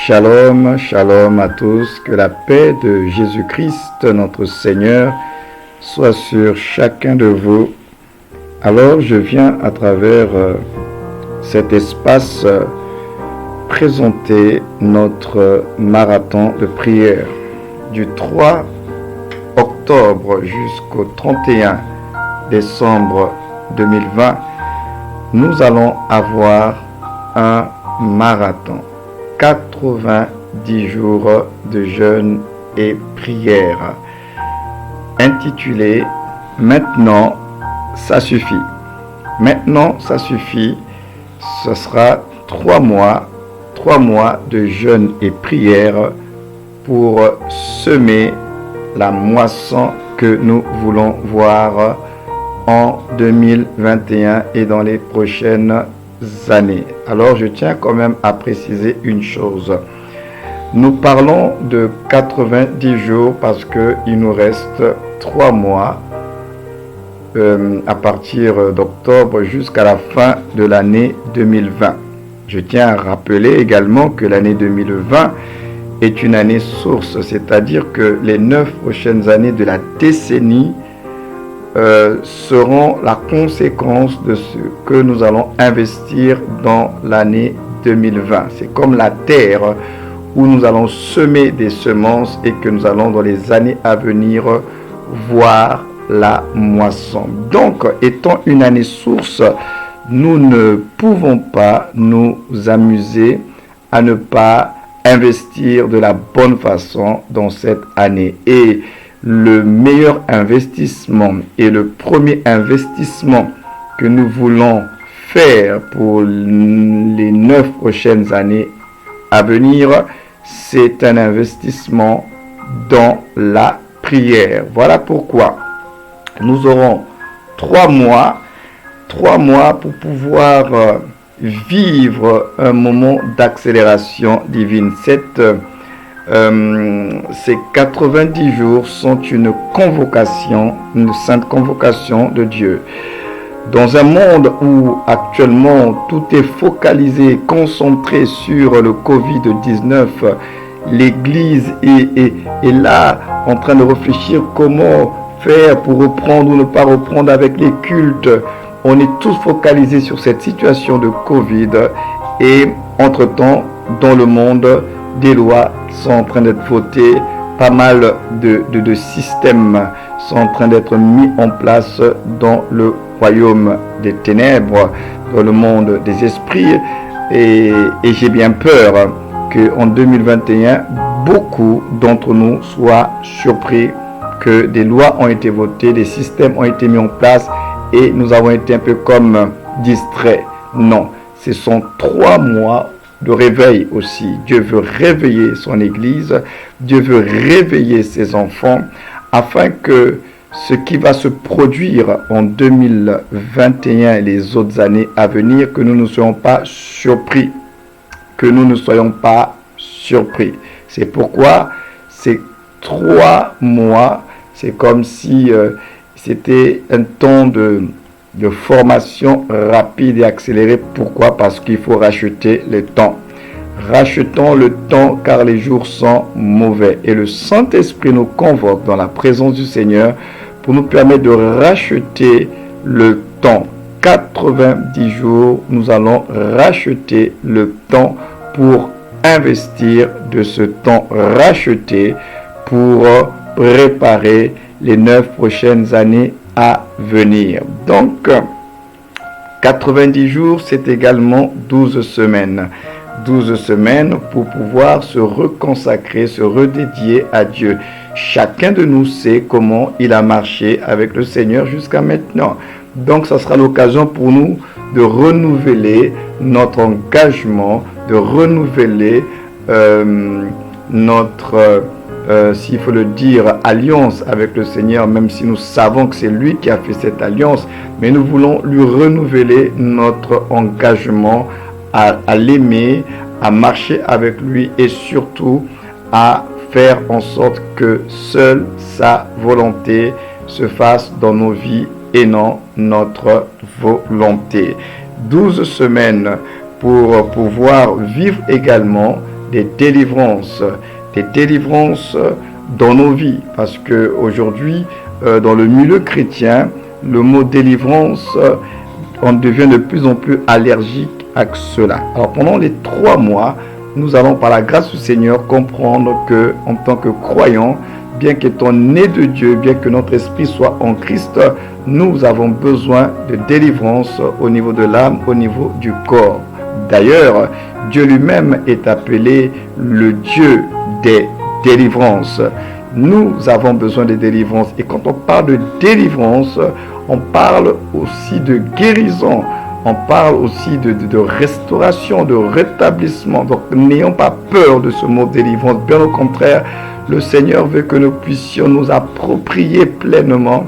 Shalom, shalom à tous, que la paix de Jésus-Christ, notre Seigneur, soit sur chacun de vous. Alors je viens à travers cet espace présenter notre marathon de prière du 3 octobre jusqu'au 31 décembre 2020. Nous allons avoir un marathon. 90 jours de jeûne et prière, intitulé « Maintenant, ça suffit ». Maintenant, ça suffit. Ce sera 3 mois de jeûne et prière pour semer la moisson que nous voulons voir en 2021 et dans les prochaines années. Alors je tiens quand même à préciser une chose. Nous parlons de 90 jours parce qu'il nous reste 3 mois à partir d'octobre jusqu'à la fin de l'année 2020. Je tiens à rappeler également que l'année 2020 est une année source, c'est-à-dire que les 9 prochaines années de la décennie seront la conséquence de ce que nous allons investir dans l'année 2020. C'est comme la terre où nous allons semer des semences et que nous allons dans les années à venir voir la moisson. Donc, étant une année source, nous ne pouvons pas nous amuser à ne pas investir de la bonne façon dans cette année. Et le meilleur investissement et le premier investissement que nous voulons faire pour les 9 prochaines années à venir, c'est un investissement dans la prière. Voilà pourquoi nous aurons 3 mois pour pouvoir vivre un moment d'accélération divine. Ces 90 jours sont une convocation, une sainte convocation de Dieu. Dans un monde où actuellement tout est focalisé, concentré sur le Covid-19, l'Église est là en train de réfléchir comment faire pour reprendre ou ne pas reprendre avec les cultes. On est tous focalisés sur cette situation de Covid et entre-temps, dans le monde, des lois sont en train d'être votées, pas mal de systèmes sont en train d'être mis en place dans le royaume des ténèbres, dans le monde des esprits, et j'ai bien peur qu'en 2021, beaucoup d'entre nous soient surpris que des lois ont été votées, des systèmes ont été mis en place et nous avons été un peu comme distraits. Non, ce sont 3 mois de réveil aussi. Dieu veut réveiller son Église, Dieu veut réveiller ses enfants, afin que ce qui va se produire en 2021 et les autres années à venir, que nous ne soyons pas surpris. Que nous ne soyons pas surpris. C'est pourquoi ces 3 mois, c'est comme si c'était un temps de formation rapide et accélérée. Pourquoi? Parce qu'il faut racheter le temps. Rachetons le temps car les jours sont mauvais. Et le Saint-Esprit nous convoque dans la présence du Seigneur pour nous permettre de racheter le temps. 90 jours, nous allons racheter le temps pour investir de ce temps racheté pour préparer les 9 prochaines années à venir. Donc, 90 jours, c'est également 12 semaines. 12 semaines pour pouvoir se reconsacrer, se redédier à Dieu. Chacun de nous sait comment il a marché avec le Seigneur jusqu'à maintenant. Donc, ça sera l'occasion pour nous de renouveler notre engagement, de renouveler notre s'il faut le dire, alliance avec le Seigneur, même si nous savons que c'est lui qui a fait cette alliance, mais nous voulons lui renouveler notre engagement à l'aimer, à marcher avec lui et surtout à faire en sorte que seule sa volonté se fasse dans nos vies et non notre volonté. 12 semaines pour pouvoir vivre également des délivrances dans nos vies. Parce qu'aujourd'hui, dans le milieu chrétien, le mot délivrance, on devient de plus en plus allergique à cela. Alors pendant les 3 mois, nous allons par la grâce du Seigneur comprendre que en tant que croyants, bien qu'étant nés de Dieu, bien que notre esprit soit en Christ, nous avons besoin de délivrance au niveau de l'âme, au niveau du corps. D'ailleurs, Dieu lui-même est appelé le Dieu des délivrances. Nous avons besoin de délivrance. Et quand on parle de délivrance, on parle aussi de guérison. On parle aussi de restauration, de rétablissement. Donc, n'ayons pas peur de ce mot délivrance. Bien au contraire, le Seigneur veut que nous puissions nous approprier pleinement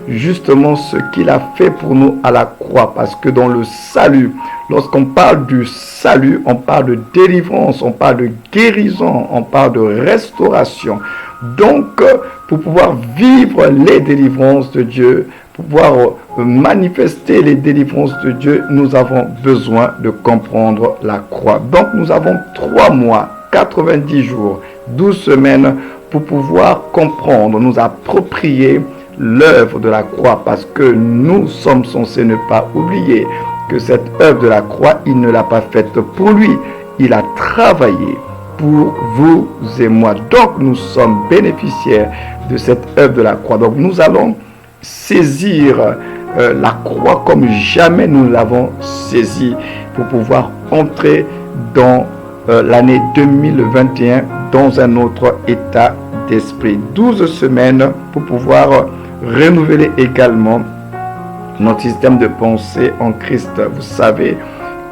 justement ce qu'il a fait pour nous à la croix. Parce que dans le salut, lorsqu'on parle du salut, on parle de délivrance, on parle de guérison, on parle de restauration. Donc, pour pouvoir vivre les délivrances de Dieu, pour pouvoir manifester les délivrances de Dieu, nous avons besoin de comprendre la croix. Donc, nous avons 3 mois, 90 jours, 12 semaines pour pouvoir comprendre, nous approprier l'œuvre de la croix, parce que nous sommes censés ne pas oublier que cette œuvre de la croix, il ne l'a pas faite pour lui, il a travaillé pour vous et moi. Donc nous sommes bénéficiaires de cette œuvre de la croix. Donc nous allons saisir la croix comme jamais nous l'avons saisi pour pouvoir entrer dans l'année 2021 dans un autre état d'esprit. 12 semaines pour pouvoir renouveler également notre système de pensée en Christ. Vous savez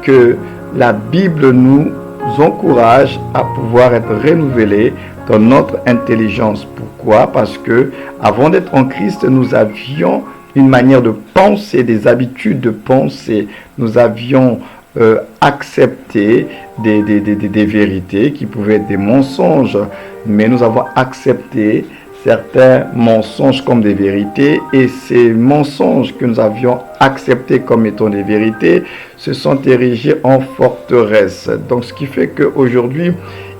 que la Bible nous encourage à pouvoir être renouvelés dans notre intelligence. Pourquoi? Parce que avant d'être en Christ, nous avions une manière de penser, des habitudes de penser. Nous avions accepté des vérités qui pouvaient être des mensonges, mais nous avons accepté certains mensonges comme des vérités, et ces mensonges que nous avions acceptés comme étant des vérités se sont érigés en forteresses. Donc ce qui fait qu'aujourd'hui,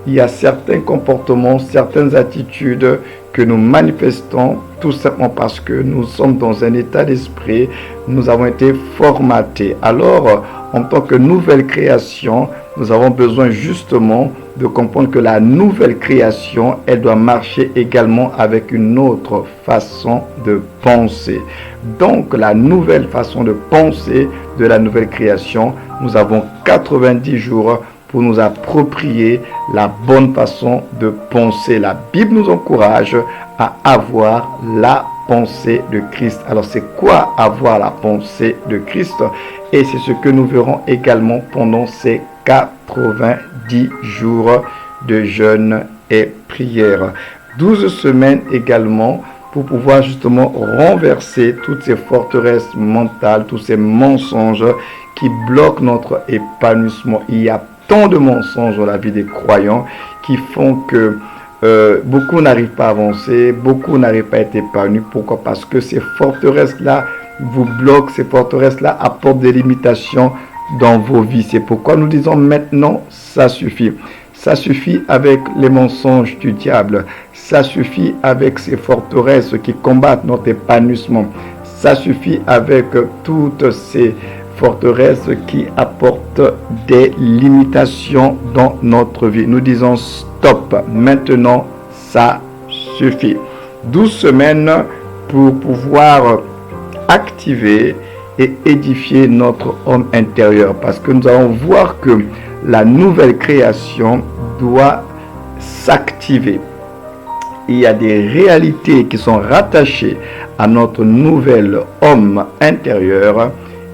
il y a certains comportements, certaines attitudes que nous manifestons tout simplement parce que nous sommes dans un état d'esprit, nous avons été formatés. Alors, en tant que nouvelle création, nous avons besoin justement de comprendre que la nouvelle création, elle doit marcher également avec une autre façon de penser. Donc, la nouvelle façon de penser de la nouvelle création, nous avons 90 jours pour nous approprier la bonne façon de penser. La Bible nous encourage à avoir la pensée de Christ. Alors, c'est quoi avoir la pensée de Christ? Et c'est ce que nous verrons également pendant ces 90 jours de jeûne et prière. 12 semaines également pour pouvoir justement renverser toutes ces forteresses mentales, tous ces mensonges qui bloquent notre épanouissement. Il y a tant de mensonges dans la vie des croyants qui font que beaucoup n'arrivent pas à avancer, beaucoup n'arrivent pas à être épanouis. Pourquoi? Parce que ces forteresses-là vous bloquent, ces forteresses-là apportent des limitations dans vos vies. C'est pourquoi nous disons maintenant, ça suffit. Ça suffit avec les mensonges du diable. Ça suffit avec ces forteresses qui combattent notre épanouissement. Ça suffit avec toutes ces forteresses qui apportent des limitations dans notre vie. Nous disons stop. Maintenant, ça suffit. 12 semaines pour pouvoir activer et édifier notre homme intérieur, parce que nous allons voir que la nouvelle création doit s'activer. Il y a des réalités qui sont rattachées à notre nouvel homme intérieur,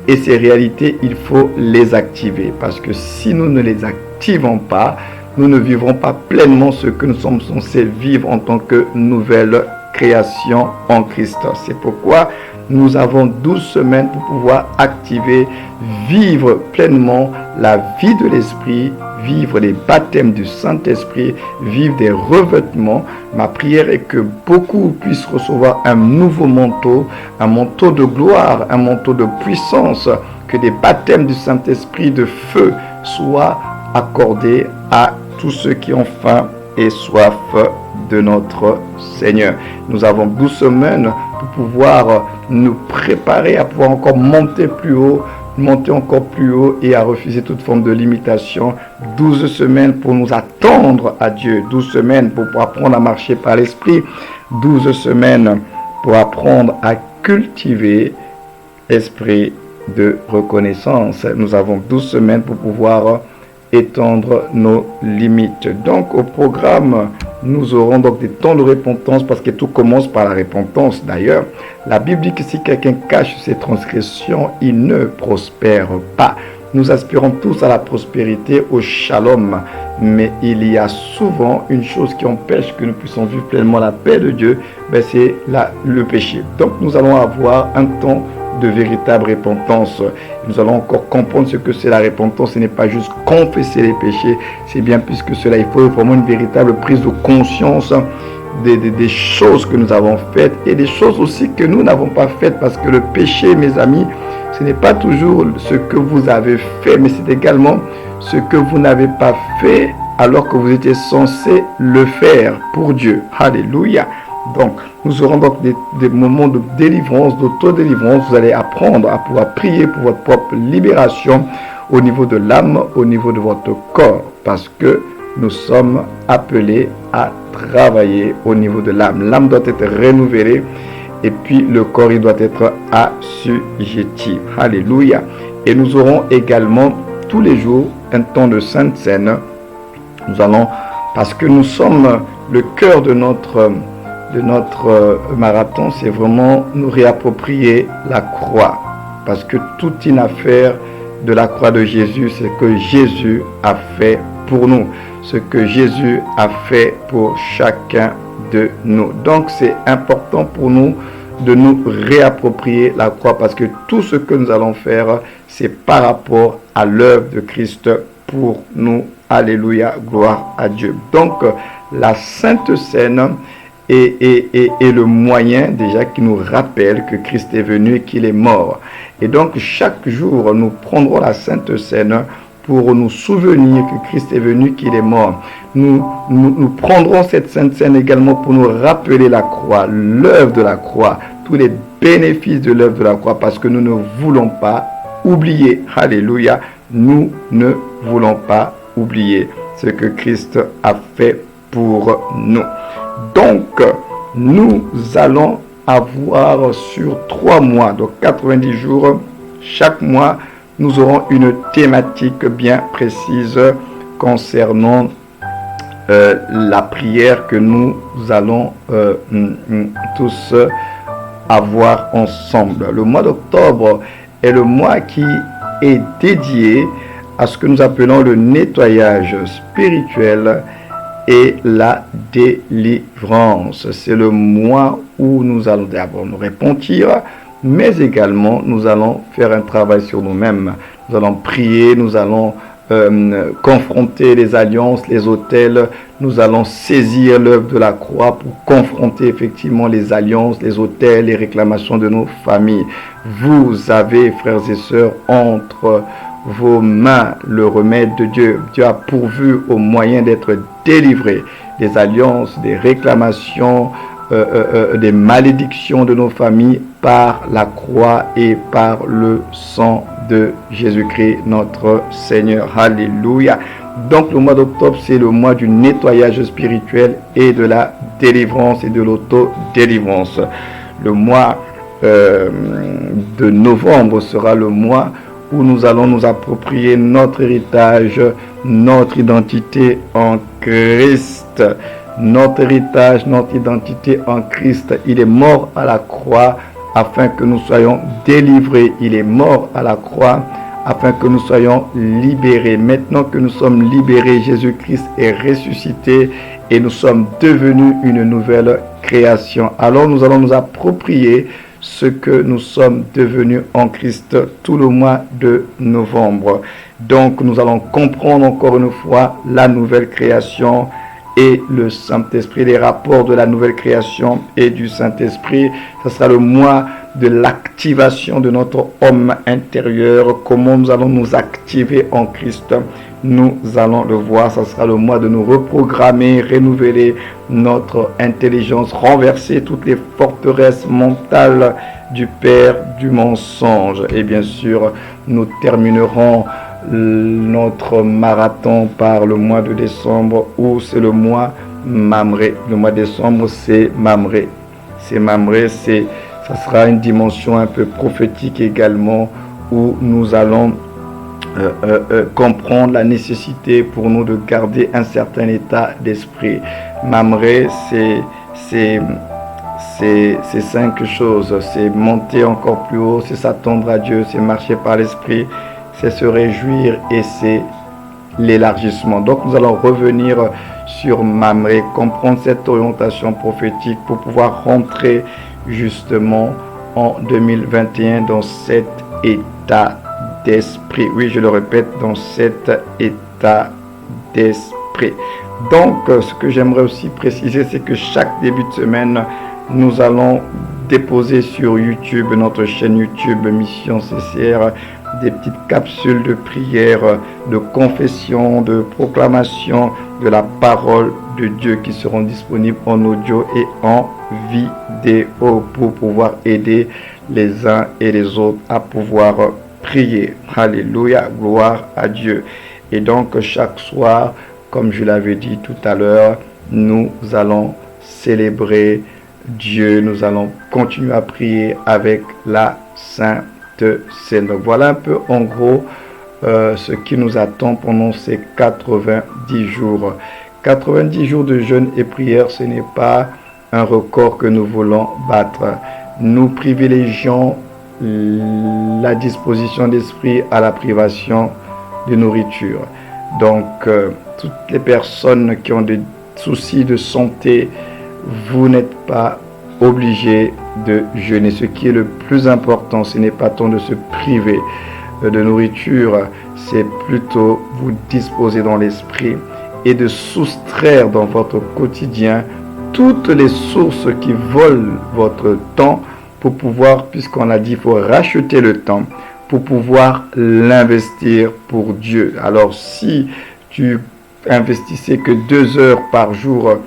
et ces réalités, il faut les activer, parce que si nous ne les activons pas, nous ne vivrons pas pleinement ce que nous sommes censés vivre en tant que nouvelle création en Christ. C'est pourquoi nous avons 12 semaines pour pouvoir activer, vivre pleinement la vie de l'Esprit, vivre les baptêmes du Saint-Esprit, vivre des revêtements. Ma prière est que beaucoup puissent recevoir un nouveau manteau, un manteau de gloire, un manteau de puissance, que des baptêmes du Saint-Esprit de feu soient accordés à tous ceux qui ont faim et soif de notre Seigneur. Nous avons 12 semaines pour pouvoir nous préparer à pouvoir encore monter encore plus haut et à refuser toute forme de limitation. 12 semaines pour nous attendre à Dieu. 12 semaines pour apprendre à marcher par l'Esprit. 12 semaines pour apprendre à cultiver l'esprit de reconnaissance. Nous avons 12 semaines pour pouvoir étendre nos limites. Donc au programme, nous aurons donc des temps de repentance parce que tout commence par la repentance. D'ailleurs, la Bible dit que si quelqu'un cache ses transgressions, il ne prospère pas. Nous aspirons tous à la prospérité, au shalom, mais il y a souvent une chose qui empêche que nous puissions vivre pleinement la paix de Dieu, c'est le péché. Donc nous allons avoir un temps de véritable repentance. Nous allons encore comprendre ce que c'est la repentance. Ce n'est pas juste confesser les péchés, c'est bien plus que cela. Il faut vraiment une véritable prise de conscience des choses que nous avons faites et des choses aussi que nous n'avons pas faites, parce que le péché, mes amis, ce n'est pas toujours ce que vous avez fait, mais c'est également ce que vous n'avez pas fait alors que vous étiez censé le faire pour Dieu. Alléluia. Donc, nous aurons donc des moments de délivrance, d'autodélivrance. Vous allez apprendre à pouvoir prier pour votre propre libération au niveau de l'âme, au niveau de votre corps, parce que nous sommes appelés à travailler au niveau de l'âme. L'âme doit être renouvelée et puis le corps, il doit être assujetti. Alléluia. Et nous aurons également tous les jours un temps de Sainte Seine. Nous allons, parce que nous sommes le cœur de notre marathon, c'est vraiment nous réapproprier la croix, parce que toute une affaire de la croix de Jésus, c'est ce que Jésus a fait pour nous, ce que Jésus a fait pour chacun de nous. Donc c'est important pour nous de nous réapproprier la croix, parce que tout ce que nous allons faire, c'est par rapport à l'œuvre de Christ pour nous. Alléluia, gloire à Dieu. Donc la Sainte Seine est le moyen déjà qui nous rappelle que Christ est venu et qu'il est mort. Et donc chaque jour, nous prendrons la Sainte Seine pour nous souvenir que Christ est venu, qu'il est mort. Nous prendrons cette Sainte Seine également pour nous rappeler la croix, l'œuvre de la croix, tous les bénéfices de l'œuvre de la croix, parce que nous ne voulons pas oublier. Alléluia. Nous ne voulons pas oublier ce que Christ a fait pour nous. Donc, nous allons avoir sur 3 mois, donc 90 jours, chaque mois, nous aurons une thématique bien précise concernant la prière que nous allons tous avoir ensemble. Le mois d'octobre est le mois qui est dédié à ce que nous appelons le nettoyage spirituel et la délivrance. C'est le mois où nous allons d'abord nous repentir, mais également nous allons faire un travail sur nous-mêmes. Nous allons prier, nous allons confronter les alliances, les autels. Nous allons saisir l'œuvre de la croix pour confronter effectivement les alliances, les autels, les réclamations de nos familles. Vous avez, frères et sœurs, entre vos mains le remède de Dieu. Dieu a pourvu au moyen d'être délivré des alliances, des réclamations, des malédictions de nos familles par la croix et par le sang de Jésus-Christ notre Seigneur. Alléluia. Donc le mois d'octobre, c'est le mois du nettoyage spirituel et de la délivrance et de l'auto-délivrance. Le mois de novembre sera le mois où nous allons nous approprier notre héritage, notre identité en Christ. Notre héritage, notre identité en Christ. Il est mort à la croix afin que nous soyons délivrés. Il est mort à la croix afin que nous soyons libérés. Maintenant que nous sommes libérés, Jésus-Christ est ressuscité et nous sommes devenus une nouvelle création. Alors nous allons nous approprier ce que nous sommes devenus en Christ tout le mois de novembre. Donc nous allons comprendre encore une fois la nouvelle création et le Saint-Esprit, les rapports de la nouvelle création et du Saint-Esprit. Ce sera le mois de l'activation de notre homme intérieur, comment nous allons nous activer en Christ. Nous allons le voir, ce sera le mois de nous reprogrammer, renouveler notre intelligence, renverser toutes les forteresses mentales du père du mensonge. Et bien sûr, nous terminerons notre marathon par le mois de décembre, où c'est le mois Mamré. Le mois de décembre, c'est Mamré. C'est Mamré, ça sera une dimension un peu prophétique également, où nous allons comprendre la nécessité pour nous de garder un certain état d'esprit. Mamré, c'est 5 choses. C'est monter encore plus haut, c'est s'attendre à Dieu, c'est marcher par l'esprit, c'est se réjouir et c'est l'élargissement. Donc nous allons revenir sur Mamré, comprendre cette orientation prophétique pour pouvoir rentrer justement en 2021 dans cet état d'esprit. Oui, je le répète, dans cet état d'esprit. Donc, ce que j'aimerais aussi préciser, c'est que chaque début de semaine, nous allons déposer sur YouTube, notre chaîne YouTube Mission CCR, des petites capsules de prière, de confession, de proclamation de la parole de Dieu qui seront disponibles en audio et en vidéo pour pouvoir aider les uns et les autres à pouvoir prier. Alléluia, gloire à Dieu. Et donc chaque soir, comme je l'avais dit tout à l'heure, nous allons célébrer Dieu, nous allons continuer à prier avec la Sainte Seine. Donc voilà un peu en gros ce qui nous attend pendant ces 90 jours. 90 jours de jeûne et prière, ce n'est pas un record que nous voulons battre. Nous privilégions la disposition d'esprit à la privation de nourriture. Donc, toutes les personnes qui ont des soucis de santé, vous n'êtes pas obligés de jeûner. Ce qui est le plus important, ce n'est pas tant de se priver de nourriture, c'est plutôt vous disposer dans l'esprit et de soustraire dans votre quotidien toutes les sources qui volent votre temps pour pouvoir, puisqu'on a dit, il faut racheter le temps pour pouvoir l'investir pour Dieu. Alors, si tu investissais que 2 heures par jour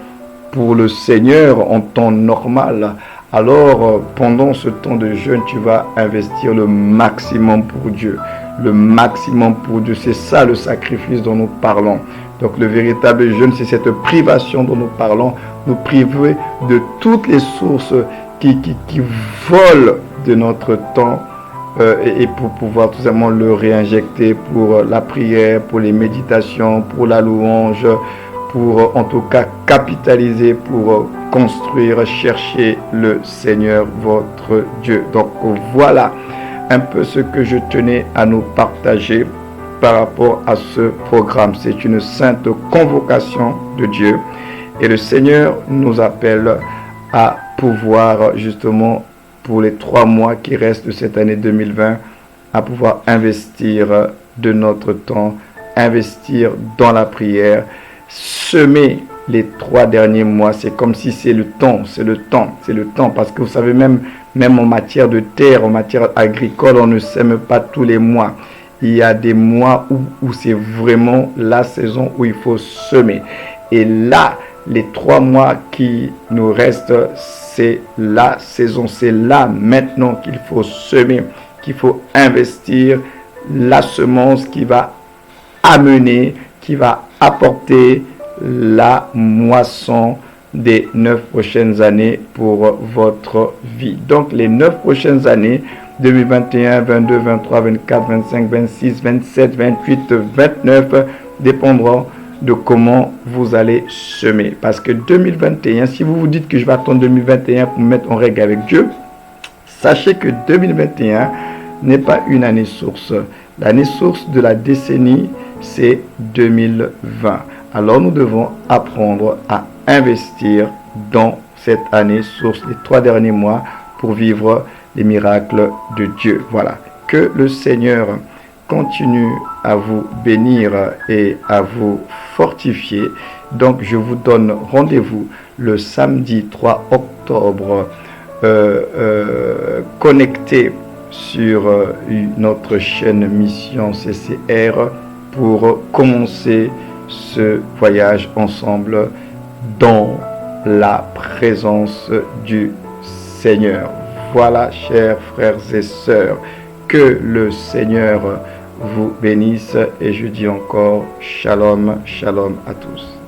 pour le Seigneur en temps normal, alors pendant ce temps de jeûne, tu vas investir le maximum pour Dieu. Le maximum pour Dieu, c'est ça le sacrifice dont nous parlons. Donc le véritable jeûne, c'est cette privation dont nous parlons, nous priver de toutes les sources qui volent de notre temps et pour pouvoir tout simplement le réinjecter pour la prière, pour les méditations, pour la louange, pour en tout cas capitaliser, pour construire, chercher le Seigneur votre Dieu. Donc voilà un peu ce que je tenais à nous partager par rapport à ce programme. C'est une sainte convocation de Dieu et le Seigneur nous appelle à pouvoir justement pour les 3 mois qui restent de cette année 2020 à pouvoir investir de notre temps, investir dans la prière, semer les 3 derniers mois. C'est comme si c'est le temps, parce que vous savez, même en matière de terre, en matière agricole, on ne sème pas tous les mois. Il y a des mois où c'est vraiment la saison où il faut semer. Et là, les 3 mois qui nous restent, c'est la saison. C'est là maintenant qu'il faut semer, qu'il faut investir la semence qui va amener, qui va apporter la moisson des 9 prochaines années pour votre vie. Donc les 9 prochaines années, 2021, 22, 23, 24, 25, 26, 27, 28, 29, dépendront de comment vous allez semer. Parce que 2021, si vous vous dites que je vais attendre 2021 pour me mettre en règle avec Dieu, sachez que 2021 n'est pas une année source. L'année source de la décennie, c'est 2020. Alors nous devons apprendre à investir dans cette année source, les 3 derniers mois, pour vivre les miracles de Dieu. Voilà. Que le Seigneur continue à vous bénir et à vous fortifier. Donc, je vous donne rendez-vous le samedi 3 octobre, connecté sur notre chaîne Mission CCR pour commencer ce voyage ensemble dans la présence du Seigneur. Voilà, chers frères et sœurs, que le Seigneur vous bénisse et je dis encore shalom, shalom à tous.